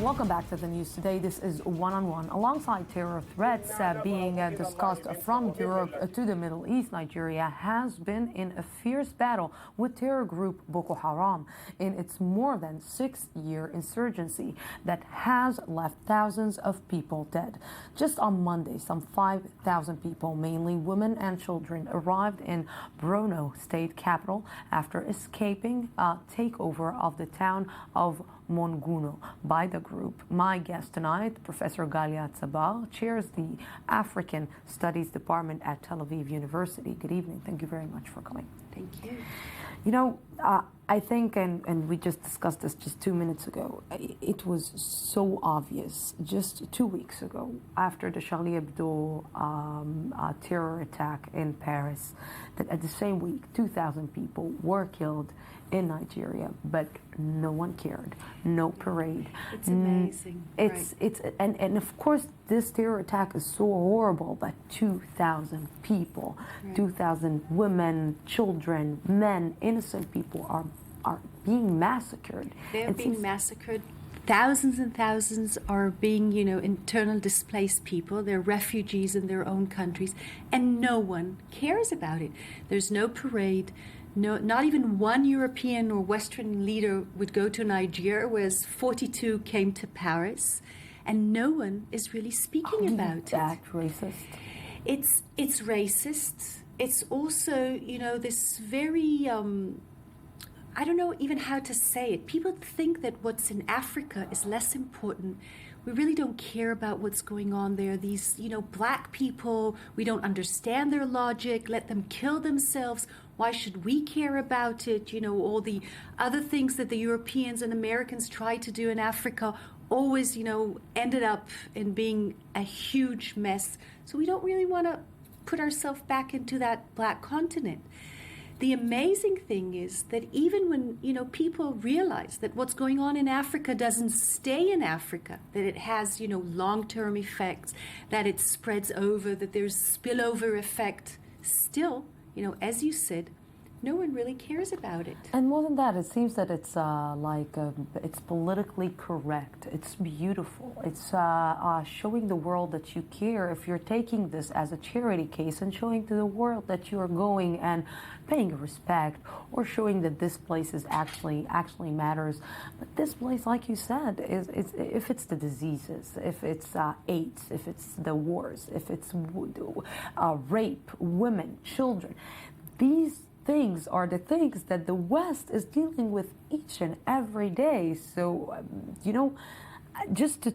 Welcome back to the news today. This is One-on-One. Alongside terror threats being discussed from Europe to the Middle East, Nigeria has been in a fierce battle with terror group Boko Haram in its more than 6-year insurgency that has left thousands of people dead. Just on Monday, some 5,000 people, mainly women and children, arrived in Borno state capital after escaping a takeover of the town of Monguno by the group. My guest tonight, Professor Galia, Sabar, chairs the African Studies Department at Tel Aviv University. Good evening. Thank you very much for coming. Thank you. You know, I think, and we just discussed this just 2 minutes ago, it was so obvious just 2 weeks ago after the Charlie Hebdo terror attack in Paris that at the same week 2,000 people were killed in Nigeria, but no one cared. No parade. It's amazing. And of course this terror attack is so horrible, but 2,000 people, right. 2,000 women, children, men, innocent people are being massacred. They're being massacred. Thousands and thousands are being, internal displaced people. They're refugees in their own countries, and no one cares about it. There's no parade. No, not even one European or Western leader would go to Nigeria, whereas 42 came to Paris, and no one is really speaking about it. That racist? It's racist. It's also, this very, I don't know even how to say it. People think that what's in Africa is less important. We really don't care about what's going on there. These, black people, we don't understand their logic. Let them kill themselves. Why should we care about it? All the other things that the Europeans and Americans tried to do in Africa always, ended up in being a huge mess. So we don't really want to put ourselves back into that black continent. The amazing thing is that even when, people realize that what's going on in Africa doesn't stay in Africa, that it has, long-term effects, that it spreads over, that there's spillover effect, still, as you said, no one really cares about it. And more than that, it seems that it's it's politically correct. It's beautiful. It's showing the world that you care. If you're taking this as a charity case and showing to the world that you're going and paying respect, or showing that this place is actually matters. But this place, like you said, is if it's the diseases, if it's AIDS, if it's the wars, if it's rape, women, children, these things are the things that the West is dealing with each and every day. So, just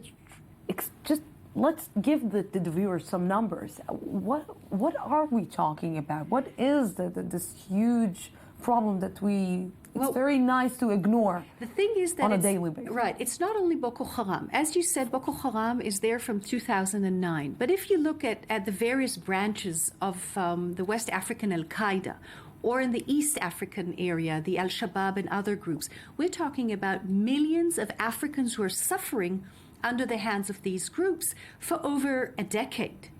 let's give the viewers some numbers. What are we talking about? What is this huge problem that it's very nice to ignore? The thing is that on a daily basis. Right. It's not only Boko Haram. As you said, Boko Haram is there from 2009. But if you look at the various branches of the West African Al-Qaeda, or in the East African area, the Al-Shabaab and other groups, we're talking about millions of Africans who are suffering under the hands of these groups for over a decade,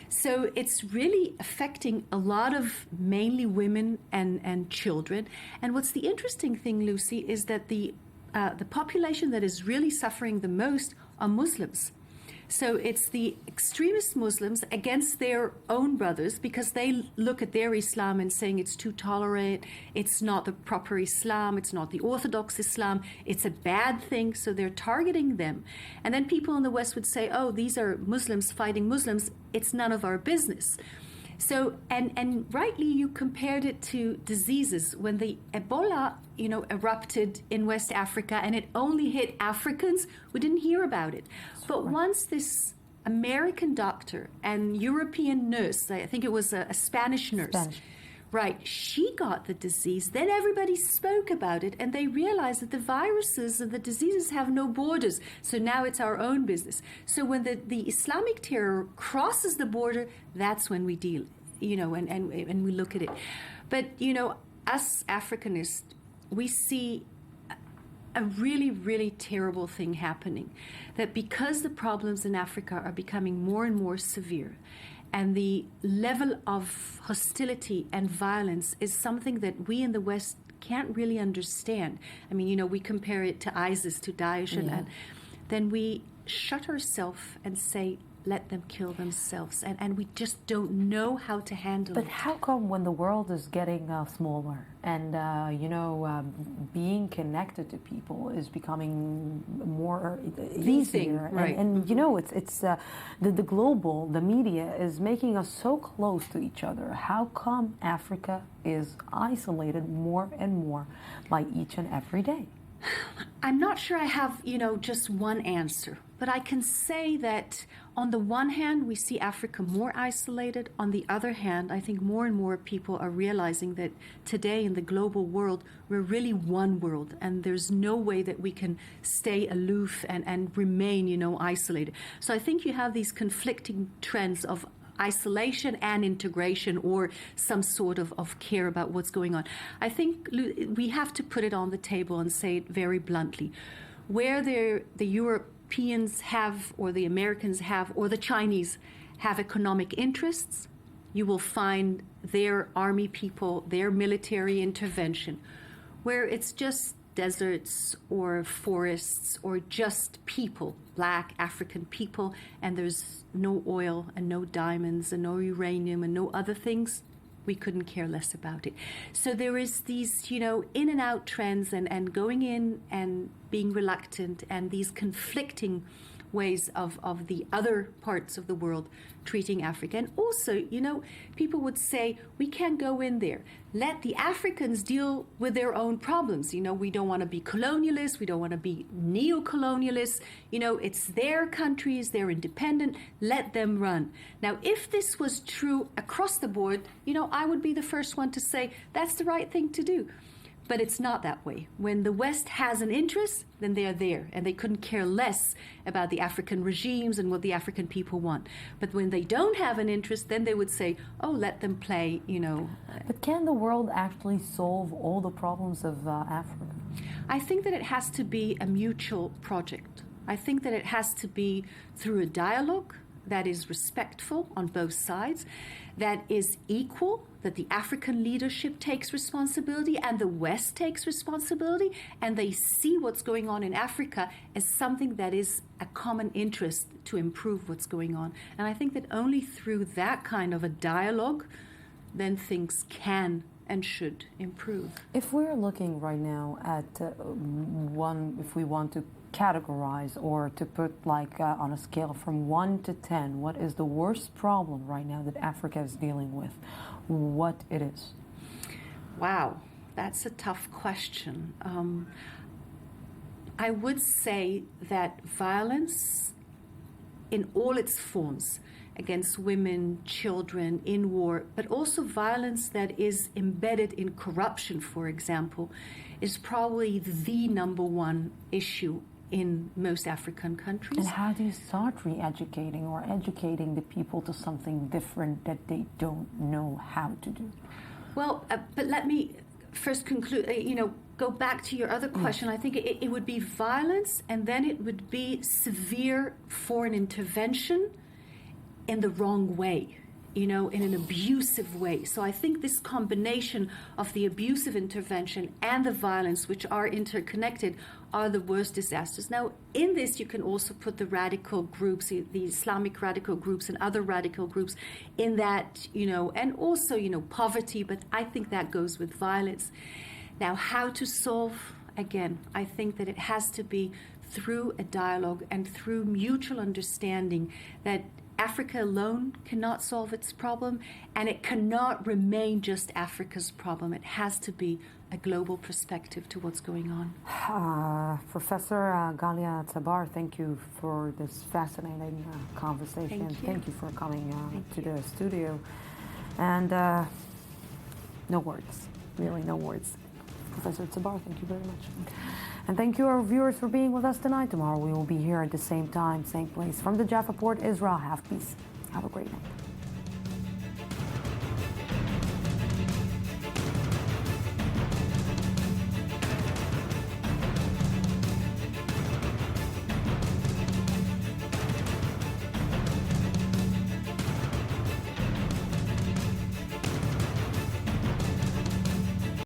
So it's really affecting a lot of mainly women and children. And what's the interesting thing, Lucy, is that the population that is really suffering the most are Muslims. So it's the extremist Muslims against their own brothers, because they look at their Islam and saying it's too tolerant, it's not the proper Islam, it's not the Orthodox Islam, it's a bad thing, so they're targeting them. And then people in the West would say, oh, these are Muslims fighting Muslims, it's none of our business. So, and rightly you compared it to diseases. When the Ebola, erupted in West Africa and it only hit Africans, we didn't hear about it. But once this American doctor and European nurse, I think it was a Spanish nurse, right, she got the disease, then everybody spoke about it and they realized that the viruses and the diseases have no borders. So now it's our own business. So when the Islamic terror crosses the border, that's when we deal, and we look at it. But, us Africanists, we see a really, really terrible thing happening, that because the problems in Africa are becoming more and more severe, and the level of hostility and violence is something that we in the West can't really understand. I mean, we compare it to ISIS, to Daesh, and then we shut ourselves and say, let them kill themselves. And we just don't know how to handle it. But how come when the world is getting smaller and, being connected to people is becoming more easier? Right. And it's the global, the media is making us so close to each other. How come Africa is isolated more and more by each and every day? I'm not sure I have, just one answer, but I can say that on the one hand, we see Africa more isolated. On the other hand, I think more and more people are realizing that today in the global world, we're really one world, and there's no way that we can stay aloof and remain, isolated. So I think you have these conflicting trends of isolation and integration, or some sort of care about what's going on. I think we have to put it on the table and say it very bluntly. Where the Europeans have, or the Americans have, or the Chinese have economic interests, you will find their army people, their military intervention. Where it's just deserts or forests or just people, black African people, and there's no oil and no diamonds and no uranium and no other things, we couldn't care less about it. So there is these, in and out trends and going in and being reluctant, and these conflicting ways of the other parts of the world treating Africa. And also, people would say, we can't go in there. Let the Africans deal with their own problems. We don't want to be colonialists. We don't want to be neo-colonialists. It's their countries. They're independent. Let them run. Now, if this was true across the board, I would be the first one to say that's the right thing to do. But it's not that way. When the West has an interest, then they're there, and they couldn't care less about the African regimes and what the African people want. But when they don't have an interest, then they would say, oh, let them play, But can the world actually solve all the problems of Africa? I think that it has to be a mutual project. I think that it has to be through a dialogue that is respectful on both sides, that is equal, that the African leadership takes responsibility and the West takes responsibility, and they see what's going on in Africa as something that is a common interest to improve what's going on. And I think that only through that kind of a dialogue, then things can and should improve. If we're looking right now at if we want to categorize or to put on a scale from 1 to 10, what is the worst problem right now that Africa is dealing with? What it is? Wow, that's a tough question. I would say that violence in all its forms against women, children, in war, but also violence that is embedded in corruption, for example, is probably the number one issue in most African countries. And how do you start re-educating or educating the people to something different that they don't know how to do? Well, but let me first conclude, go back to your other question. I think it would be violence, and then it would be severe foreign intervention in the wrong way, in an abusive way. So I think this combination of the abusive intervention and the violence, which are interconnected, are the worst disasters. Now, in this, you can also put the radical groups, the Islamic radical groups and other radical groups in that, and also, poverty, but I think that goes with violence. Now, how to solve, again, I think that it has to be through a dialogue and through mutual understanding that Africa alone cannot solve its problem, and it cannot remain just Africa's problem. It has to be a global perspective to what's going on. Professor Galia Sabar, thank you for this fascinating conversation. Thank you for coming to the studio. And no words, really no words. Professor Sabar, thank you very much. And thank you, our viewers, for being with us tonight. Tomorrow we will be here at the same time, same place. From the Jaffa Port, Israel, have peace. Have a great night.